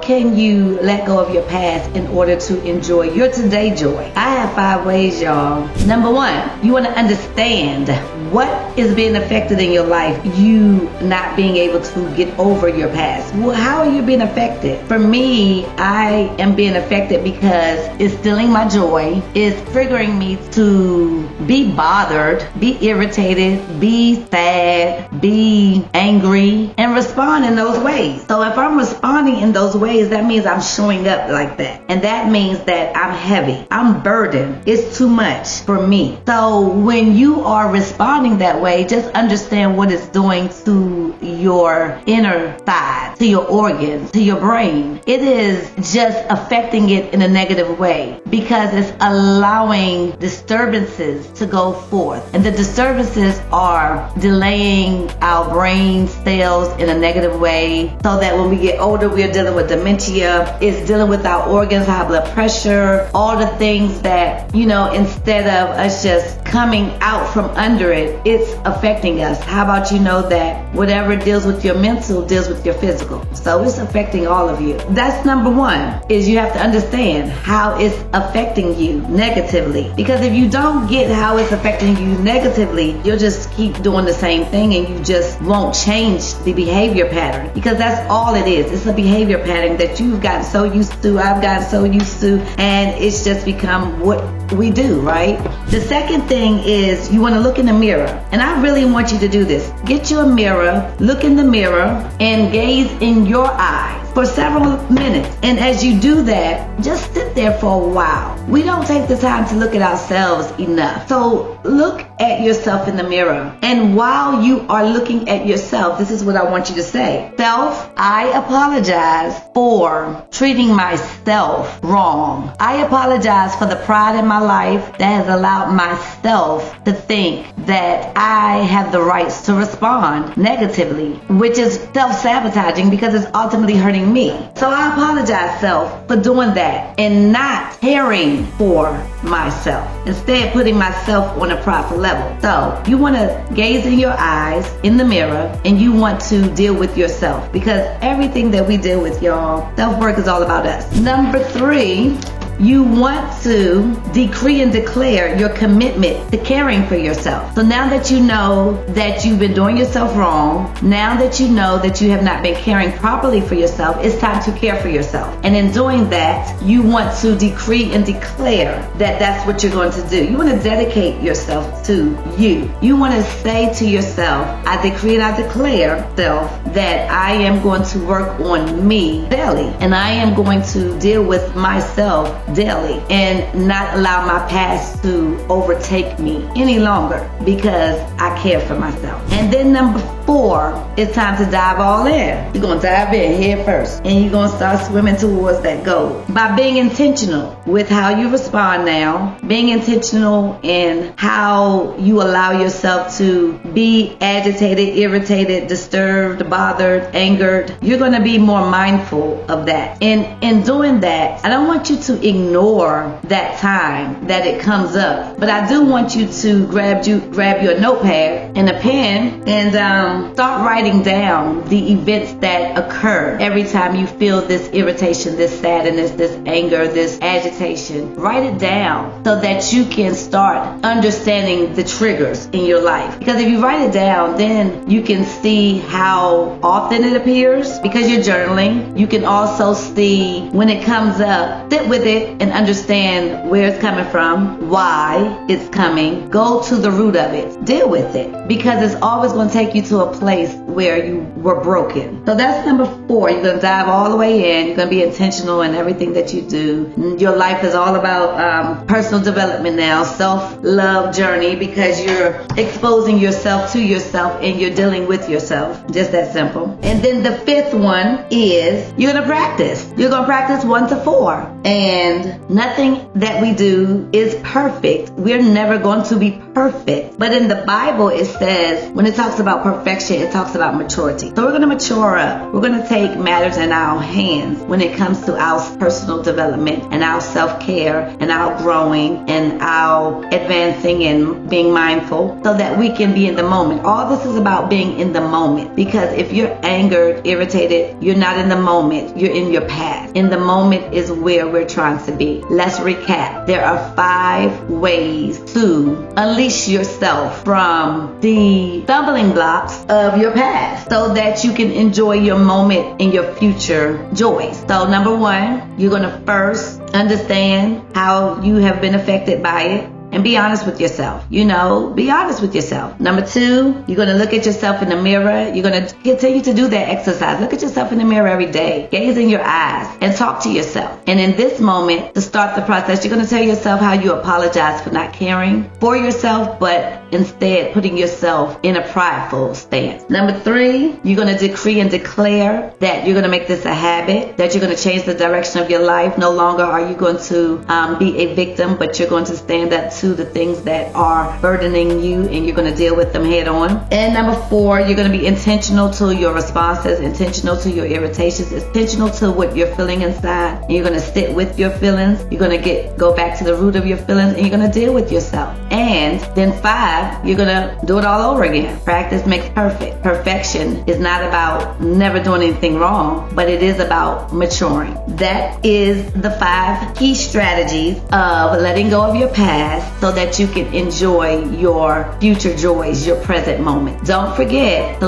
can you let go of your past in order to enjoy your today joy? I have 5 ways, y'all. Number 1, you want to understand what is being affected in your life, you not being able to get over your past. Well, how are you being affected? For me, I am being affected because it's stealing my joy. It's triggering me to be bothered, be irritated, be sad, be angry, and respond in those ways. So if I'm responding in those ways, that means I'm showing up like that. And that means that I'm heavy. I'm burdened. It's too much for me. So when you are responding that way, just understand what it's doing to your inner side, to your organs, to your brain. It is just affecting it in a negative way because it's allowing disturbances to go forth. And the disturbances are delaying our brain cells in a negative way so that when we get older, we're dealing with dementia. It's dealing with our organs, high blood pressure, all the things that, instead of us just coming out from under it, it's affecting us. How about that whatever deals with your mental deals with your physical? So it's affecting all of you. That's number 1, is you have to understand how it's affecting you negatively. Because if you don't get how it's affecting you negatively, you'll just keep doing the same thing and you just won't change the behavior pattern. Because that's all it is. It's a behavior pattern that you've gotten so used to, I've gotten so used to, and it's just become what we do, right? The second thing is you want to look in the mirror. And I really want you to do this. Get you a mirror, look in the mirror, and gaze in your eyes for several minutes. And as you do that, just sit there for a while. We don't take the time to look at ourselves enough. So look at yourself in the mirror. And while you are looking at yourself, this is what I want you to say. Self, I apologize for treating myself wrong. I apologize for the pride in my life that has allowed myself to think that I have the rights to respond negatively, which is self-sabotaging because it's ultimately hurting me. So I apologize, self, for doing that and not caring for myself. Instead, putting myself on a proper level. So you want to gaze in your eyes in the mirror and you want to deal with yourself, because everything that we deal with, y'all, self-work is all about us. Number 3, you want to decree and declare your commitment to caring for yourself. So now that you know that you've been doing yourself wrong, now that you know that you have not been caring properly for yourself, it's time to care for yourself. And in doing that, you want to decree and declare that that's what you're going to do. You want to dedicate yourself to you. You want to say to yourself, I decree and I declare, self, that I am going to work on me daily. And I am going to deal with myself daily and not allow my past to overtake me any longer because I care for myself. And then number 4, it's time to dive all in. You're going to dive in head first and you're going to start swimming towards that goal by being intentional with how you respond now, being intentional in how you allow yourself to be agitated, irritated, disturbed, bothered, angered. You're going to be more mindful of that. And in doing that, I don't want you to ignore that time that it comes up, but I do want you to grab your notepad and a pen and start writing down the events that occur every time you feel this irritation, this sadness, this anger, this agitation. Write it down so that you can start understanding the triggers in your life. Because if you write it down, then you can see how often it appears because you're journaling. You can also see when it comes up, sit with it and understand where it's coming from, why it's coming. Go to the root of it. Deal with it, because it's always going to take you to a place where you were broken. So that's number 4. You're going to dive all the way in. You're going to be intentional in everything that you do. Your life is all about personal development now, self-love journey, because you're exposing yourself to yourself and you're dealing with yourself. Just that simple. And then the 5th one is you're going to practice. You're going to practice 1 to 4. And And nothing that we do is perfect. We're never going to be perfect. But in the Bible, it says, when it talks about perfection, it talks about maturity. So we're going to mature up. We're going to take matters in our hands when it comes to our personal development and our self-care and our growing and our advancing and being mindful so that we can be in the moment. All this is about being in the moment, because if you're angered, irritated, you're not in the moment. You're in your past. In the moment is where we're trying to be. Let's recap. There are 5 ways to unleash yourself from the stumbling blocks of your past so that you can enjoy your moment and your future joys. So number 1, you're going to first understand how you have been affected by it. And be honest with yourself. Be honest with yourself. Number 2, you're going to look at yourself in the mirror. You're going to continue to do that exercise. Look at yourself in the mirror every day. Gaze in your eyes and talk to yourself. And in this moment, to start the process, you're going to tell yourself how you apologize for not caring for yourself, but instead putting yourself in a prideful stance. Number 3, you're going to decree and declare that you're going to make this a habit, that you're going to change the direction of your life. No longer are you going to be a victim, but you're going to stand up to the things that are burdening you, and you're going to deal with them head on. And number 4, you're going to be intentional to your responses, intentional to your irritations, intentional to what you're feeling inside, and you're going to sit with your feelings. You're going to go back to the root of your feelings, and you're going to deal with yourself. And then 5, you're going to do it all over again. Practice makes perfect. Perfection is not about never doing anything wrong, but it is about maturing. That is the 5 key strategies of letting go of your past so that you can enjoy your future joys, your present moment. Don't forget to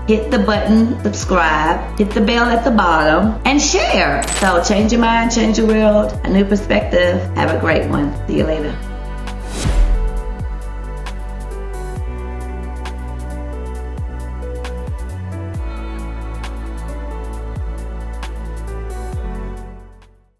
hit the button, subscribe, hit the bell at the bottom, and share. So change your mind, change your world, a new perspective. Have a great one. See you later.